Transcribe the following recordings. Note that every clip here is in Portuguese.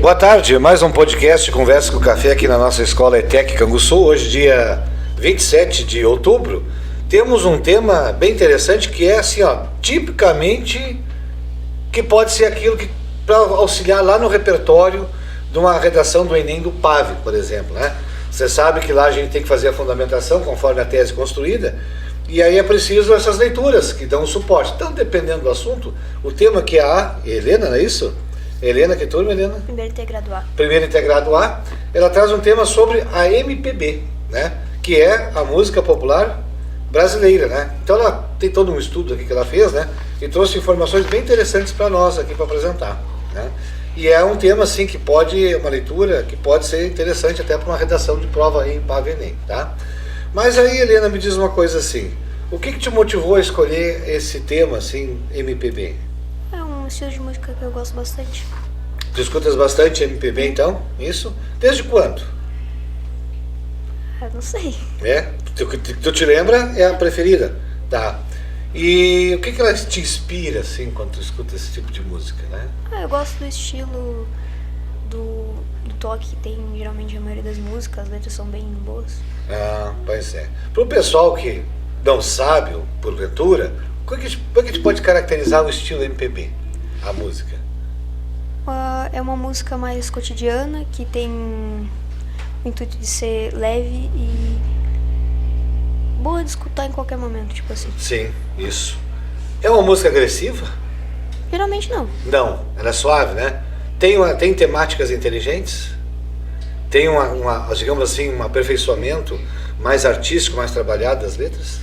Boa tarde, mais um podcast Conversa com o Café aqui na nossa escola ETEC Canguçu. Hoje, dia 27 de outubro, temos um tema bem interessante que é assim, tipicamente que pode ser aquilo que para auxiliar lá no repertório de uma redação do Enem do PAV, por exemplo, né? Você sabe que lá a gente tem que fazer a fundamentação conforme a tese construída, e aí é preciso essas leituras que dão suporte. Então, dependendo do assunto, o tema que a Helena, não é isso? Helena, que turma, Helena? Primeiro integrado A. Primeiro integrado A, ela traz um tema sobre a MPB, né? Que é a música popular brasileira, né? Então ela tem todo um estudo aqui que ela fez, né? E trouxe informações bem interessantes para nós aqui para apresentar, né? E é um tema assim que pode, uma leitura que pode ser interessante até para uma redação de prova aí em PAV Enem, tá? Mas aí, Helena, me diz uma coisa assim, o que te motivou a escolher esse tema assim, MPB? É um estilo de música que eu gosto bastante. Tu escutas bastante MPB então? Isso? Desde quando? Eu não sei. É? Tu te lembra? É a preferida? Tá. E o que ela te inspira assim quando tu escuta esse tipo de música, né? Eu gosto do estilo do toque que tem geralmente a maioria das músicas, as letras são bem boas. Ah, pois é. Para o pessoal que não sabe, porventura, como é que a gente pode caracterizar o estilo MPB, a música? É uma música mais cotidiana, que tem o intuito de ser leve e boa de escutar em qualquer momento, tipo assim. Sim, isso. É uma música agressiva? Geralmente não. Não, ela é suave, né? Tem temáticas inteligentes? Tem digamos assim, um aperfeiçoamento mais artístico, mais trabalhado das letras?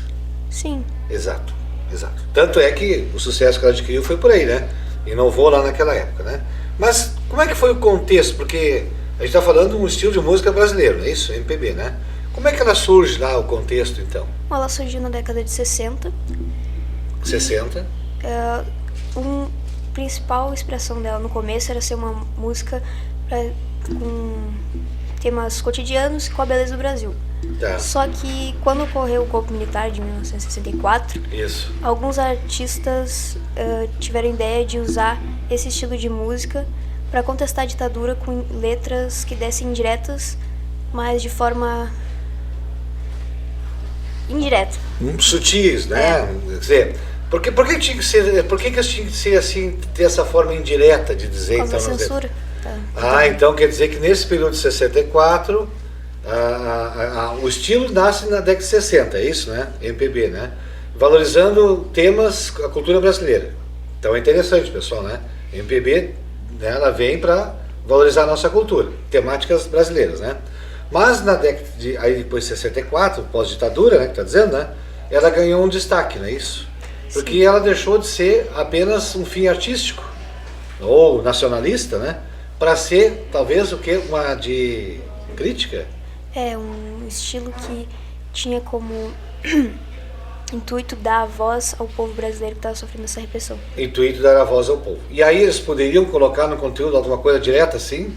Sim. Exato, exato. Tanto é que o sucesso que ela adquiriu foi por aí, né? Inovou lá naquela época, né? Mas como é que foi o contexto? Porque a gente está falando de um estilo de música brasileiro, não é isso? MPB, né? Como é que ela surge lá, o contexto, então? Ela surgiu na década de 60. 60. A principal expressão dela no começo era ser uma música com temas cotidianos com a beleza do Brasil. Tá. Só que quando ocorreu o golpe militar de 1964, Isso. alguns artistas tiveram a ideia de usar esse estilo de música para contestar a ditadura com letras que dessem indiretas, mas de forma indireta. Sutis, né? Quer dizer, por que tinha que ser, por que tinha que ser assim, ter essa forma indireta de dizer? Por causa Então, da censura. Então quer dizer que nesse período de 64, o estilo nasce na década de 60, é isso, né? MPB, né? Valorizando temas, a cultura brasileira. Então é interessante, pessoal, né? MPB, né, ela vem para valorizar a nossa cultura, temáticas brasileiras, né? Mas na década de, aí depois de 64, pós-ditadura, né, que tá dizendo, né? Ela ganhou um destaque, não é isso? Porque ela deixou de ser apenas um fim artístico, ou nacionalista, né? Para ser, talvez, o que? Uma de crítica? É um estilo que tinha como intuito dar voz ao povo brasileiro que estava sofrendo essa repressão. Intuito dar a voz ao povo. E aí eles poderiam colocar no conteúdo alguma coisa direta, assim?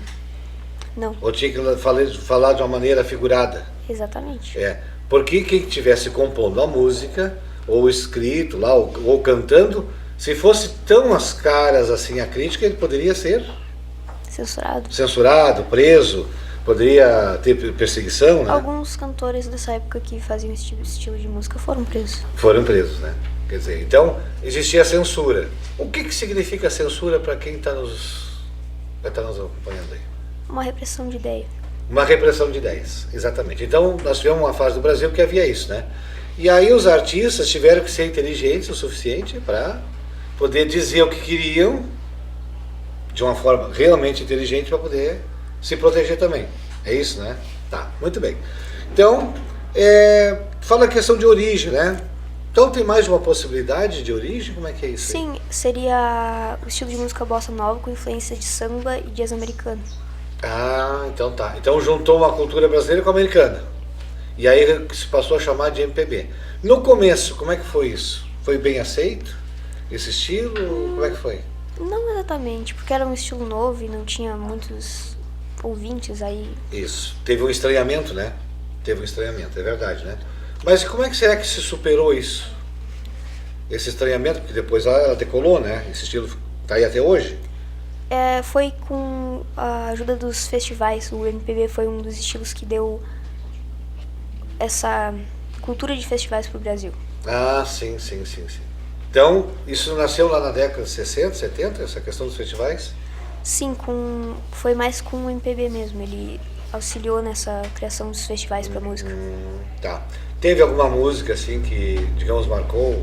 Não. Ou tinha que falar de uma maneira figurada? Exatamente. É. Porque quem estivesse compondo a música, ou escrito lá, ou cantando, se fosse tão às caras assim a crítica, ele poderia ser censurado, preso, poderia ter perseguição, né? Alguns cantores dessa época que faziam esse estilo de música foram presos. Foram presos, né? Quer dizer, então existia censura. O que significa censura para quem vai estar nos acompanhando aí? Uma repressão de ideia. Uma repressão de ideias, exatamente. Então nós tivemos uma fase do Brasil que havia isso, né? E aí os artistas tiveram que ser inteligentes o suficiente para poder dizer o que queriam de uma forma realmente inteligente para poder se proteger também. É isso, né? Tá, muito bem. Então, fala a questão de origem, né? Então tem mais uma possibilidade de origem? Como é que é isso? Sim, aí? seria o estilo de música bossa nova com influência de samba e jazz americano. Ah, então tá. Então juntou uma cultura brasileira com a americana. E aí se passou a chamar de MPB. No começo, como é que foi isso? Foi bem aceito? Esse estilo? Como é que foi? Não exatamente, porque era um estilo novo e não tinha muitos ouvintes aí. Isso. Teve um estranhamento, né? Teve um estranhamento, é verdade, né? Mas como é que será que se superou isso? Esse estranhamento, porque depois ela decolou, né? Esse estilo está aí até hoje. Foi com a ajuda dos festivais. O MPB foi um dos estilos que deu essa cultura de festivais pro Brasil. Ah, sim. Então, isso nasceu lá na década de 60, 70, essa questão dos festivais? Sim, foi mais com o MPB mesmo. Ele auxiliou nessa criação dos festivais pra música. Tá. Teve alguma música assim que, digamos, marcou,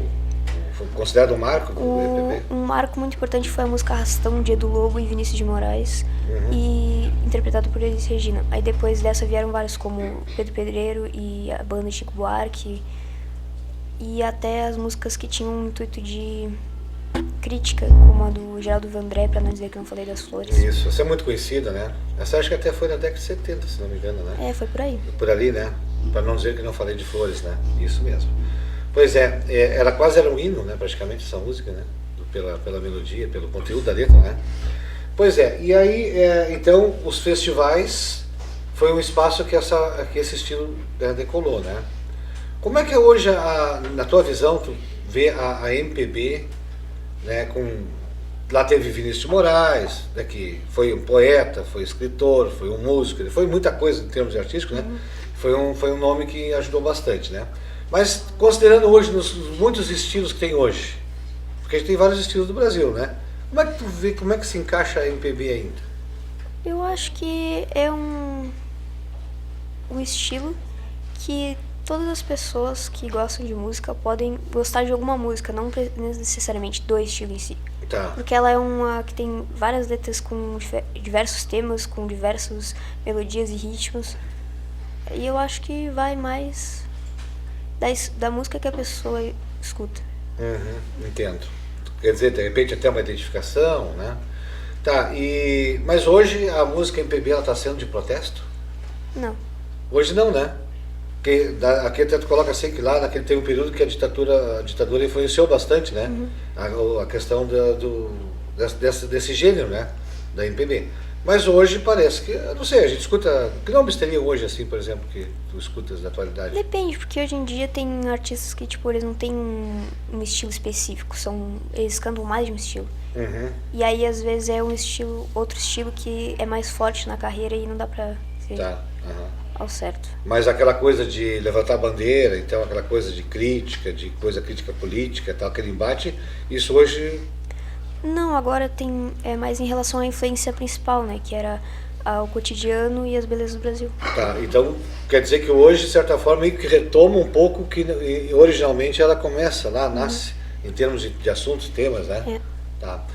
foi considerado um marco do MPB? Um marco muito importante foi a música Arrastão, de Edu Lobo e Vinícius de Moraes, e interpretado por Elis Regina. Aí depois dessa vieram vários, como Pedro Pedreiro e a banda Chico Buarque, e até as músicas que tinham um intuito de crítica, como a do Geraldo Vandré, pra não dizer que eu não falei das flores. Isso, essa é muito conhecida, né? Essa acho que até foi na década de 70, se não me engano, né? Foi por aí. Por ali, né? Para não dizer que não falei de flores, né? Isso mesmo. Pois ela quase era um hino, né? Praticamente essa música, né? Pela melodia, pelo conteúdo da letra, né? Pois e aí, então, os festivais foi um espaço que esse estilo decolou, né? Como é que hoje, na tua visão, tu vê a MPB, né? Lá teve Vinícius de Moraes, né, que foi um poeta, foi escritor, foi um músico, ele foi muita coisa em termos artísticos, né? Foi um nome que ajudou bastante, né? Mas considerando hoje muitos estilos que tem hoje, porque a gente tem vários estilos do Brasil, né? Como é que tu vê, como é que se encaixa a MPB ainda? Eu acho que é um estilo que todas as pessoas que gostam de música podem gostar de alguma música, não necessariamente do estilo em si. Tá. Porque ela é uma que tem várias letras com diversos temas, com diversas melodias e ritmos. E eu acho que vai mais da música que a pessoa escuta. Entendo. Quer dizer, de repente até uma identificação, né? Tá, mas hoje a música MPB ela está sendo de protesto? Não. Hoje não, né? Porque aqui até tu coloca assim que lá naquele tem um período que a ditadura influenciou bastante, né? A questão desse gênero, né? Da MPB. Mas hoje parece que, eu não sei, a gente escuta. Que nomes teria hoje, assim, por exemplo, que tu escutas da atualidade? Depende, porque hoje em dia tem artistas que, tipo, eles não têm um estilo específico, eles cantam mais de um estilo. E aí, às vezes, é outro estilo que é mais forte na carreira e não dá pra ser ao certo. Mas aquela coisa de levantar a bandeira, então aquela coisa de crítica política, tal, aquele embate, isso hoje... Não, agora é mais em relação à influência principal, né? Que era o cotidiano e as belezas do Brasil. Tá, então quer dizer que hoje, de certa forma, meio que retoma um pouco que originalmente ela começa lá, nasce, em termos de assuntos, temas, né? Tá.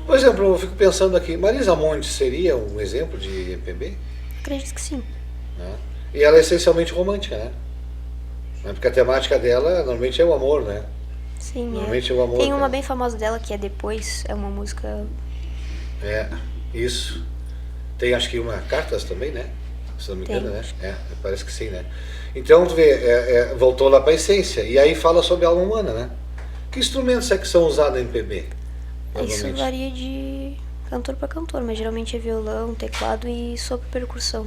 Por exemplo, eu fico pensando aqui, Marisa Monte seria um exemplo de MPB? Acredito que sim. Né? E ela é essencialmente romântica, né? Porque a temática dela normalmente é o amor, né? Sim, normalmente é o amor. Tem uma bem famosa dela que é Depois, é uma música... Isso. Tem acho que uma Cartas também, né? Se não me engano, né? Parece que sim, né? Então, tu vê, voltou lá para a essência. E aí fala sobre a alma humana, né? Que instrumentos é que são usados em MPB? Isso varia de cantor para cantor, mas geralmente é violão, teclado e sopro percussão.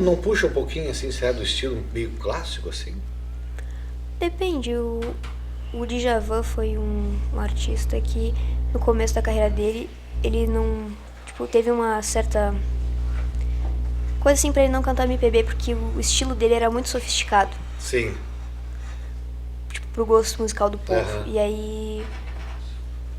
Não puxa um pouquinho assim, se é do estilo meio clássico assim? Depende. O Djavan foi um artista que no começo da carreira dele, ele não... Tipo, teve uma certa coisa assim pra ele não cantar MPB, porque o estilo dele era muito sofisticado. Sim. Tipo, pro gosto musical do povo. E aí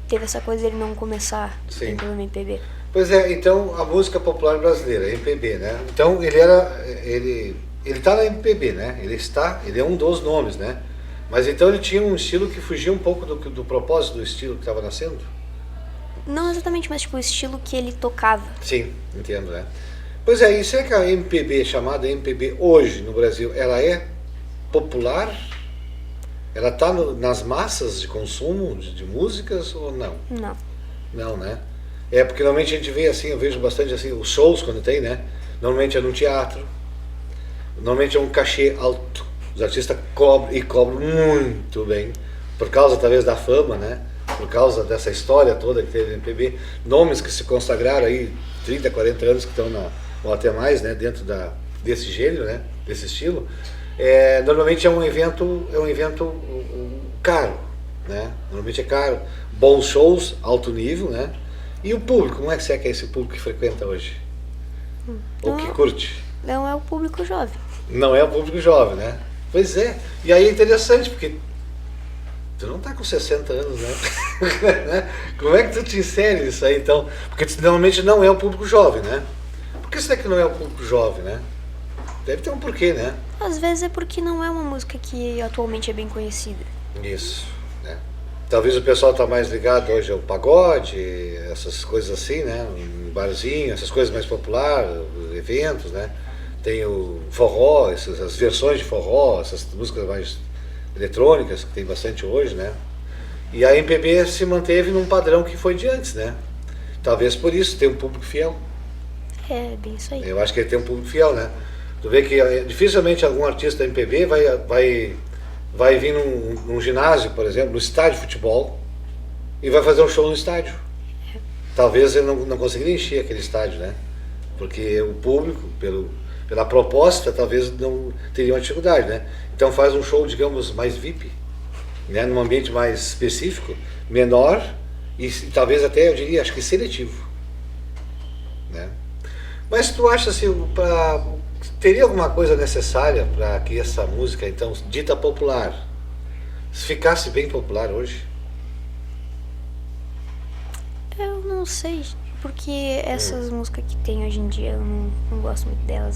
teve essa coisa dele não começar pelo MPB. Pois então a música popular brasileira, MPB, né? Então ele tá na MPB, né? Ele é um dos nomes, né? Mas então ele tinha um estilo que fugia um pouco do propósito do estilo que estava nascendo? Não exatamente, mas tipo o estilo que ele tocava. Sim, entendo, né? Pois e será que a MPB, chamada MPB hoje no Brasil, ela é popular? Ela está nas massas de consumo de músicas ou não? Não. Não, né? Porque normalmente a gente vê assim, eu vejo bastante assim, os shows quando tem, né? Normalmente é num teatro, normalmente é um cachê alto. Os artistas cobram muito bem, por causa talvez da fama, né? Por causa dessa história toda que teve no MPB. Nomes que se consagraram aí 30, 40 anos que estão ou até mais, né? Dentro desse gênero, né? Desse estilo. Normalmente é um evento caro, né? Normalmente é caro. Bons shows, alto nível, né? E o público, como é que é esse público que frequenta hoje? Ou que curte? Não é o público jovem. Não é o público jovem, né? Pois é. E aí é interessante, porque tu não tá com 60 anos, né? Como é que tu te insere nisso aí, então? Porque normalmente não é o público jovem, né? Por que será que não é o público jovem, né? Deve ter um porquê, né? Às vezes é porque não é uma música que atualmente é bem conhecida. Isso, né? Talvez o pessoal tá mais ligado hoje ao pagode, essas coisas assim, né? Um barzinho, essas coisas mais populares, eventos, né? Tem o forró, as versões de forró, essas músicas mais eletrônicas, que tem bastante hoje, né? E a MPB se manteve num padrão que foi de antes, né? Talvez por isso tem um público fiel. É, bem isso aí. Eu acho que ele tem um público fiel, né? Tu vê que dificilmente algum artista da MPB vai vir num ginásio, por exemplo, no estádio de futebol, e vai fazer um show no estádio. Talvez ele não conseguiria encher aquele estádio, né? Porque o público, pela proposta, talvez não teria uma dificuldade, né? Então faz um show, digamos, mais VIP, né? Num ambiente mais específico, menor e talvez até, eu diria, acho que seletivo, né? Mas tu acha assim, teria alguma coisa necessária para que essa música, então, dita popular, ficasse bem popular hoje? Eu não sei, porque essas músicas que tem hoje em dia eu não gosto muito delas.